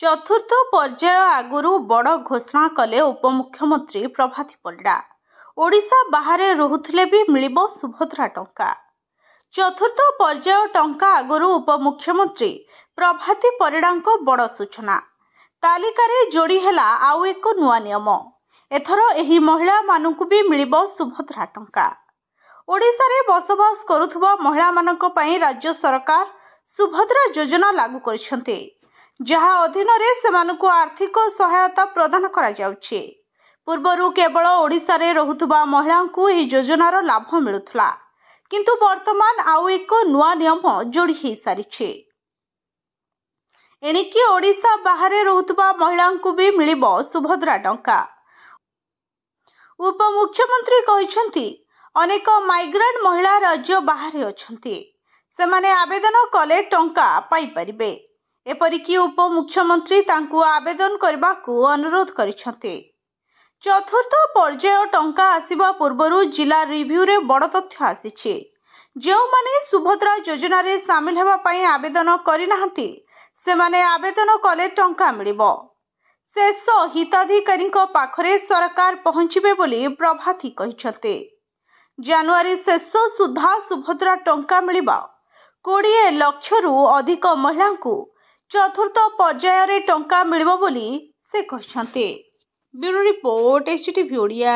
चतुर्थ पर्याय आगुरु बड़ घोषणा कले उपमुख्यमंत्री प्रभाती परिड़ा। ओडिशा बाहर रुथुले भी मिलिबो सुभद्रा टंका। चतुर्थ पर्याय टंका आगुरु उपमुख्यमंत्री प्रभाती परिड़ा बड़ सूचना। तालिकारे जोड़ी हेला आउ एक नुआ नियम। एथर एही महिला मानकु भी मिलिबो सुभद्रा टंका। ओडिशा रे बसबास करुथुबा महिला मानक पई राज्य सरकार सुभद्रा योजना लागू करिसंते, जहाँ अधीन रे सेमानकु आर्थिक सहायता प्रदान करा जाउछि। पूर्वरु केवल ओडिशा रे रहुथुबा महिलांकु एही योजनार लाभ मिलुथला, किंतु वर्तमान आउ एक नुआ नियम जोड़ी हेई सारिछि। एणिकी ओडिशा बाहर रहुथुबा महिलांकु भी मिलिबो सुभद्रा टंका। उपमुख्यमंत्री कहिसंती अनेक माइग्रेंट महिला राज्य बाहर अछंती, सेमाने आवेदन कले टंका पाई परिबे। एपरिकी उपमुख्यमंत्री तांकु आवेदन करबाकू अनुरोध करिसंते। चतुर्थ पर्याय टंका आसिबा पूर्वरु जिला रिव्यू रे बड़ तथ्य आसिछि। जेउ माने सुभद्रा योजना रे शामिल हेबा पई आवेदन करिनाहंती, सेमाने आवेदन कले टंका मिलिबो। शेष हिताधिकारी पाखरे सरकार पहुंचिबे बोली प्रभाती कहिसंते। जनवरी शेष सुधा सुभद्रा टंका मिलिबा 20 लाख रु अधिक महिलांकु चतुर्थ पर्याय रे टंका मिलिबो बोली से कहिसंते। Bureau report HTV Odia.